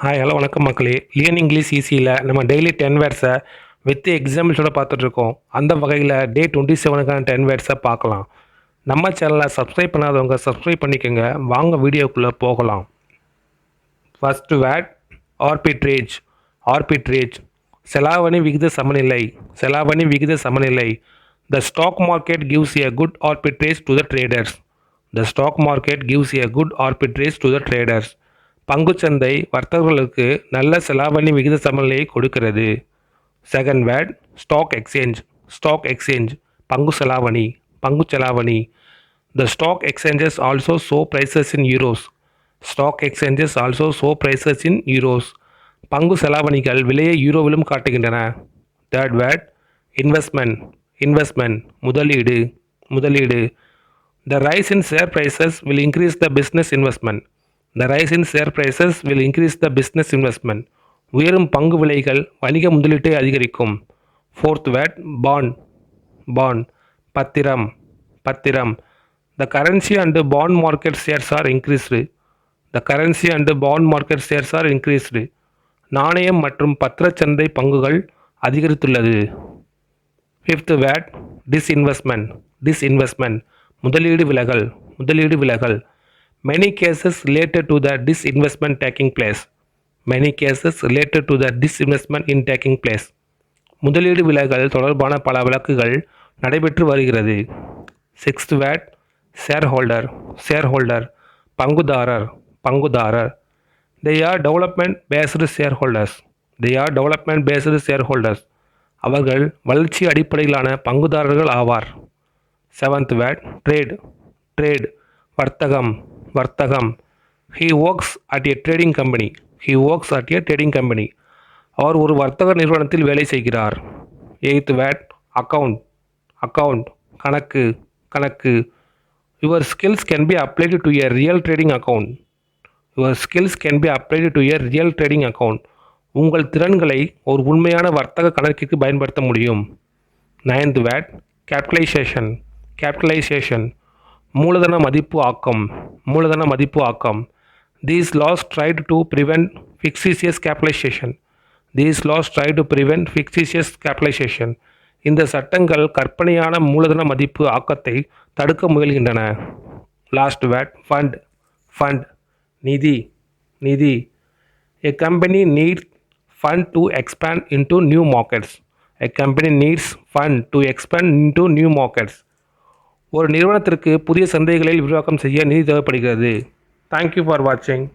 Hi hello வணக்கம் மக்களே. லியன் English ஈஸியில் நம்ம டெய்லி 10 வேர்ட்ஸை வித் எக்ஸாம்பிள்ஸோட பார்த்துட்ருக்கோம். அந்த வகையில் டே 27க்கான 10 வேர்ட்ஸை பார்க்கலாம். நம்ம சேனலை சப்ஸ்கிரைப் பண்ணாதவங்க சப்ஸ்கிரைப் பண்ணிக்கோங்க. வாங்க வீடியோக்குள்ளே போகலாம். First word arbitrage. ஆர்பிட்ரேஜ் செலாவணி விகித சமநிலை. செலாவணி விகித சமநிலை. The stock market gives a good arbitrage to the traders. The stock market gives a good arbitrage to the traders. பங்குச்சந்தை வர்த்தகர்களுக்கு நல்ல செலாவணி விகித சமநிலையை கொடுக்கிறது. Second word stock exchange. Stock exchange பங்கு செலாவணி. பங்கு செலாவணி. The stock exchanges also show prices in euros. Stock exchanges also show prices in euros. பங்கு செலாவணிகள் விலையை யூரோவிலும் காட்டுகின்றன. Third word investment. இன்வெஸ்ட்மெண்ட் முதலீடு. முதலீடு. The rise in share prices will increase the business investment. The rise in share prices will increase the business investment. உயரும் பங்கு விலைகள் வணிக முதலீட்டை அதிகரிக்கும். Fourth word bond. பாண்ட் பத்திரம். பத்திரம். The currency and bond market shares are increased. The currency and bond market shares are increased. நாணயம் மற்றும் பத்திரச்சந்தை பங்குகள் அதிகரித்துள்ளது. Fifth word disinvestment. டிஸ்இன்வெஸ்ட்மெண்ட் முதலீடு விலகல். முதலீடு விலகல். Many cases related to the disinvestment taking place. Many cases related to the disinvestment in taking place. முதலீடு விலகல் தொடர்பான பல வழக்குகள் நடைபெற்று வருகிறது. Sixth word share holder. Share holder பங்குதாரர். பங்குதாரர். They are development based shareholders. They are development based shareholders. அவர்கள் வளர்ச்சி அடிப்படையிலான பங்குதாரர்கள் ஆவார். Seventh word trade. ட்ரேட் வர்த்தகம். வர்த்தகம். He works at a trading company. He works at a trading company. அவர் ஒரு வர்த்தக நிறுவனத்தில் வேலை செய்கிறார். Eighth word account. அக்கவுண்ட் கணக்கு. கணக்கு. Your skills can be applied to a real trading account. Your skills can be applied to a real trading account. உங்கள் திறன்களை ஒரு உண்மையான வர்த்தக கணக்கிற்கு பயன்படுத்த முடியும். Ninth word capitalisation. கேபிட்டலைசேஷன் மூலதன மதிப்பு ஆக்கம். மூலதன மதிப்பு ஆக்கம். These laws tried to prevent fictitious capitalization. These laws tried to prevent fictitious capitalization. இந்த சட்டங்கள் கற்பனையான மூலதன மதிப்பு ஆக்கத்தை தடுக்க முயல்கின்றன. Last word fund. ஃபண்ட் நிதி. நிதி. A company needs fund to expand into new markets. A company needs fund to expand into new markets. ஒரு நிறுவனத்திற்கு புதிய சந்தைகளில் விரிவாக்கம் செய்ய நிதி தேவைப்படுகிறது. தேங்க்யூ ஃபார் வாட்சிங்.